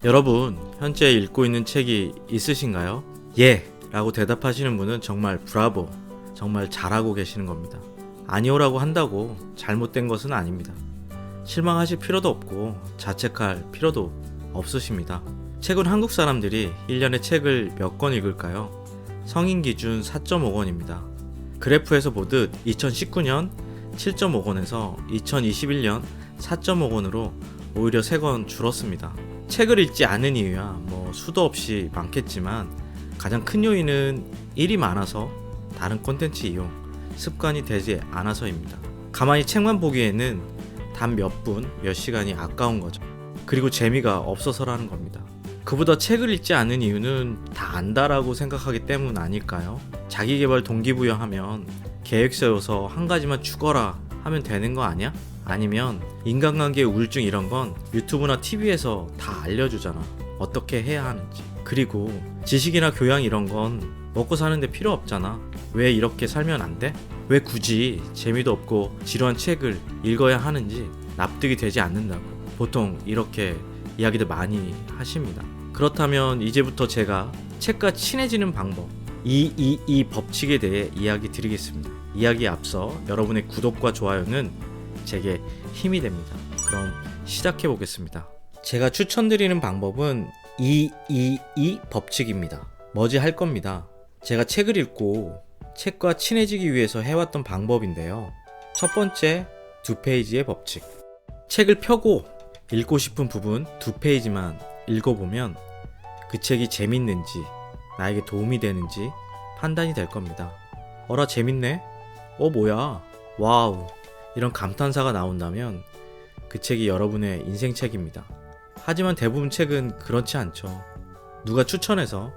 여러분, 현재 읽고 있는 책이 있으신가요? 예! 라고 대답하시는 분은 정말 브라보, 정말 잘하고 계시는 겁니다. 아니오라고 한다고 잘못된 것은 아닙니다. 실망하실 필요도 없고 자책할 필요도 없으십니다. 최근 한국 사람들이 1년에 책을 몇 권 읽을까요? 성인 기준 4.5권입니다. 그래프에서 보듯 2019년 7.5권에서 2021년 4.5권으로 오히려 3권 줄었습니다. 책을 읽지 않은 이유야 수도 없이 많겠지만 가장 큰 요인은 일이 많아서 다른 콘텐츠 이용, 습관이 되지 않아서입니다. 가만히 책만 보기에는 단 몇 분, 몇 시간이 아까운 거죠. 그리고 재미가 없어서라는 겁니다. 그보다 책을 읽지 않는 이유는 다 안다라고 생각하기 때문 아닐까요? 자기계발 동기부여하면 계획 세워서 한 가지만 죽어라 하면 되는 거 아니야? 아니면 인간관계 우울증 이런 건 유튜브나 TV에서 다 알려주잖아. 어떻게 해야 하는지. 그리고 지식이나 교양 이런 건 먹고 사는데 필요 없잖아. 왜 이렇게 살면 안 돼? 왜 굳이 재미도 없고 지루한 책을 읽어야 하는지 납득이 되지 않는다고 보통 이렇게 이야기들 많이 하십니다. 그렇다면 이제부터 제가 책과 친해지는 방법, 이 법칙에 대해 이야기 드리겠습니다. 이야기에 앞서 여러분의 구독과 좋아요는 제게 힘이 됩니다. 그럼 시작해 보겠습니다. 제가 추천드리는 방법은 이 법칙입니다. 뭐지 할 겁니다. 제가 책을 읽고 책과 친해지기 위해서 해왔던 방법인데요. 첫 번째, 2페이지의 법칙. 책을 펴고 읽고 싶은 부분 2페이지만 읽어보면 그 책이 재밌는지 나에게 도움이 되는지 판단이 될 겁니다. 어라 재밌네? 뭐야? 와우! 이런 감탄사가 나온다면 그 책이 여러분의 인생책입니다. 하지만 대부분 책은 그렇지 않죠. 누가 추천해서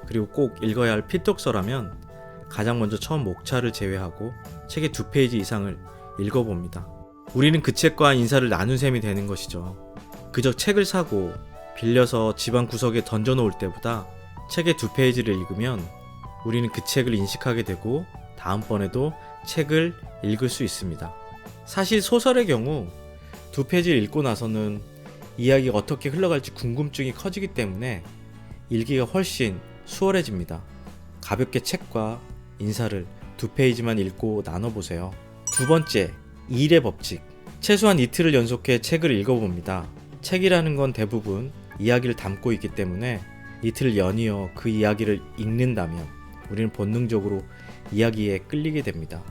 그리고 꼭 읽어야 할 필독서라면 가장 먼저 처음 목차를 제외하고 책의 2페이지 이상을 읽어봅니다. 우리는 그 책과 인사를 나눈 셈이 되는 것이죠. 그저 책을 사고 빌려서 집안 구석에 던져놓을 때보다 책의 2페이지를 읽으면 우리는 그 책을 인식하게 되고 다음번에도 책을 읽을 수 있습니다. 사실 소설의 경우 2페이지를 읽고 나서는 이야기가 어떻게 흘러갈지 궁금증이 커지기 때문에 읽기가 훨씬 수월해집니다. 가볍게 책과 인사를 2페이지만 읽고 나눠보세요. 두 번째, 2일의 법칙. 최소한 이틀을 연속해 책을 읽어봅니다. 책이라는 건 대부분 이야기를 담고 있기 때문에 이틀 연이어 그 이야기를 읽는다면 우리는 본능적으로 이야기에 끌리게 됩니다.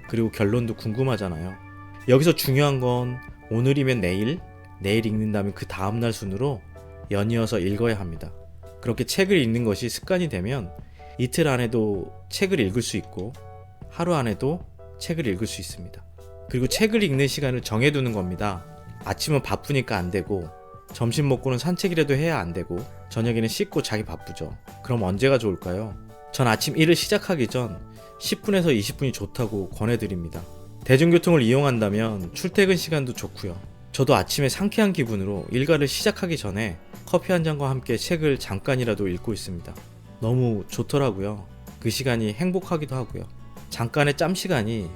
그리고 결론도 궁금하잖아요. 여기서 중요한 건 오늘이면 내일 읽는다면 그 다음날 순으로 연이어서 읽어야 합니다. 그렇게 책을 읽는 것이 습관이 되면 이틀 안에도 책을 읽을 수 있고 하루 안에도 책을 읽을 수 있습니다. 그리고 책을 읽는 시간을 정해두는 겁니다. 아침은 바쁘니까 안 되고 점심 먹고는 산책이라도 해야 안 되고 저녁에는 씻고 자기 바쁘죠. 그럼 언제가 좋을까요? 전 아침 일을 시작하기 전 10분에서 20분이 좋다고 권해드립니다. 대중교통을 이용한다면 출퇴근 시간도 좋고요. 저도 아침에 상쾌한 기분으로 일과를 시작하기 전에 커피 한 잔과 함께 책을 잠깐이라도 읽고 있습니다. 너무 좋더라고요. 그 시간이 행복하기도 하고요. 잠깐의 짬 시간이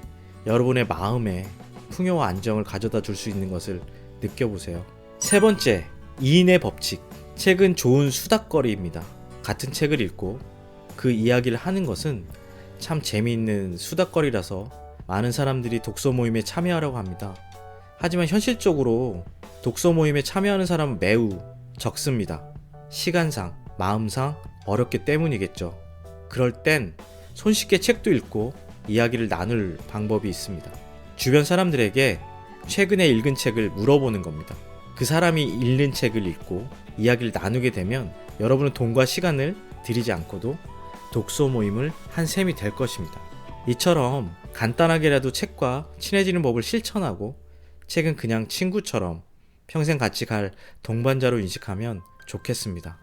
여러분의 마음에 풍요와 안정을 가져다 줄 수 있는 것을 느껴보세요. 세 번째, 2인의 법칙. 책은 좋은 수다거리입니다. 같은 책을 읽고 그 이야기를 하는 것은 참 재미있는 수다거리라서 많은 사람들이 독서 모임에 참여하려고 합니다. 하지만 현실적으로 독서 모임에 참여하는 사람은 매우 적습니다. 시간상, 마음상 어렵기 때문이겠죠. 그럴 땐 손쉽게 책도 읽고 이야기를 나눌 방법이 있습니다. 주변 사람들에게 최근에 읽은 책을 물어보는 겁니다. 그 사람이 읽는 책을 읽고 이야기를 나누게 되면 여러분은 돈과 시간을 들이지 않고도 독서 모임을 한 셈이 될 것입니다. 이처럼 간단하게라도 책과 친해지는 법을 실천하고 책은 그냥 친구처럼 평생 같이 갈 동반자로 인식하면 좋겠습니다.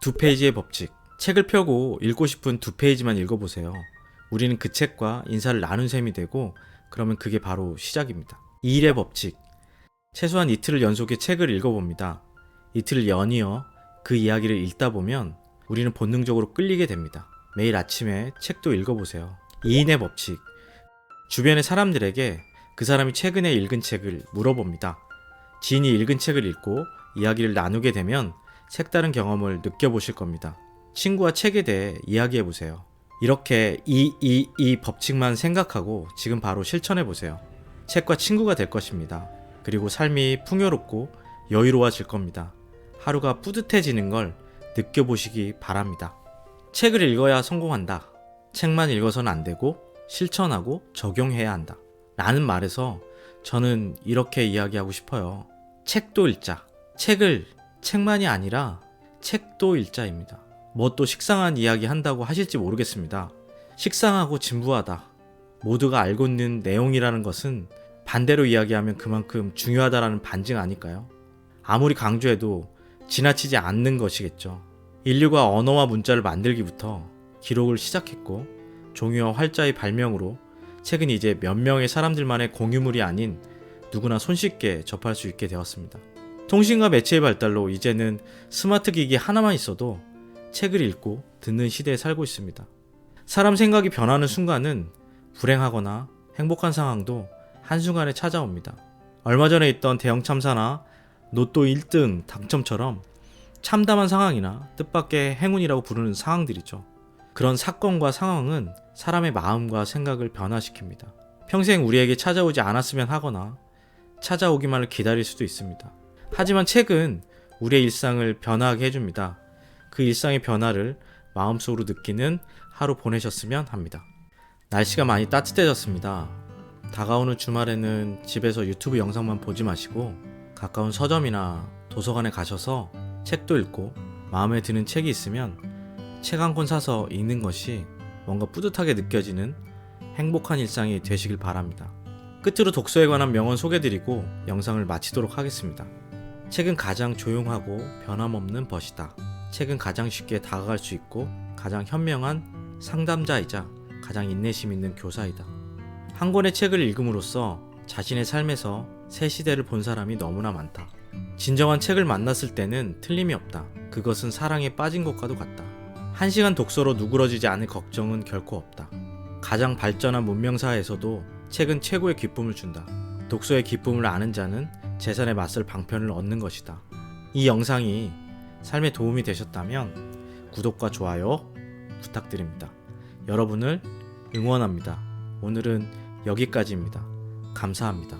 2페이지의 법칙. 책을 펴고 읽고 싶은 2페이지만 읽어보세요. 우리는 그 책과 인사를 나눈 셈이 되고 그러면 그게 바로 시작입니다. 2일의 법칙. 최소한 이틀을 연속해 책을 읽어봅니다. 이틀을 연이어 그 이야기를 읽다 보면 우리는 본능적으로 끌리게 됩니다. 매일 아침에 책도 읽어보세요. 2인의 법칙. 주변의 사람들에게 그 사람이 최근에 읽은 책을 물어봅니다. 지인이 읽은 책을 읽고 이야기를 나누게 되면 색다른 경험을 느껴보실 겁니다. 친구와 책에 대해 이야기해보세요. 이렇게 이 법칙만 생각하고 지금 바로 실천해보세요. 책과 친구가 될 것입니다. 그리고 삶이 풍요롭고 여유로워질 겁니다. 하루가 뿌듯해지는 걸 느껴보시기 바랍니다. 책을 읽어야 성공한다. 책만 읽어서는 안 되고 실천하고 적용해야 한다. 라는 말에서 저는 이렇게 이야기하고 싶어요. 책도 읽자. 책만이 아니라 책도 읽자입니다. 뭐 또 식상한 이야기 한다고 하실지 모르겠습니다. 식상하고 진부하다. 모두가 알고 있는 내용이라는 것은 반대로 이야기하면 그만큼 중요하다라는 반증 아닐까요? 아무리 강조해도 지나치지 않는 것이겠죠. 인류가 언어와 문자를 만들기부터 기록을 시작했고 종이와 활자의 발명으로 책은 이제 몇 명의 사람들만의 공유물이 아닌 누구나 손쉽게 접할 수 있게 되었습니다. 통신과 매체의 발달로 이제는 스마트 기기 하나만 있어도 책을 읽고 듣는 시대에 살고 있습니다. 사람 생각이 변하는 순간은 불행하거나 행복한 상황도 한순간에 찾아옵니다. 얼마 전에 있던 대형 참사나 로또 1등 당첨처럼 참담한 상황이나 뜻밖의 행운이라고 부르는 상황들이죠. 그런 사건과 상황은 사람의 마음과 생각을 변화시킵니다. 평생 우리에게 찾아오지 않았으면 하거나 찾아오기만을 기다릴 수도 있습니다. 하지만 책은 우리의 일상을 변화하게 해줍니다. 그 일상의 변화를 마음속으로 느끼는 하루 보내셨으면 합니다. 날씨가 많이 따뜻해졌습니다. 다가오는 주말에는 집에서 유튜브 영상만 보지 마시고 가까운 서점이나 도서관에 가셔서 책도 읽고 마음에 드는 책이 있으면 책 한 권 사서 읽는 것이 뭔가 뿌듯하게 느껴지는 행복한 일상이 되시길 바랍니다. 끝으로 독서에 관한 명언 소개드리고 영상을 마치도록 하겠습니다. 책은 가장 조용하고 변함없는 벗이다. 책은 가장 쉽게 다가갈 수 있고 가장 현명한 상담자이자 가장 인내심 있는 교사이다. 한 권의 책을 읽음으로써 자신의 삶에서 새 시대를 본 사람이 너무나 많다. 진정한 책을 만났을 때는 틀림이 없다. 그것은 사랑에 빠진 것과도 같다. 1시간 독서로 누그러지지 않을 걱정은 결코 없다. 가장 발전한 문명사회에서도 책은 최고의 기쁨을 준다. 독서의 기쁨을 아는 자는 재산에 맞설 방편을 얻는 것이다. 이 영상이 삶에 도움이 되셨다면 구독과 좋아요 부탁드립니다. 여러분을 응원합니다. 오늘은 여기까지입니다. 감사합니다.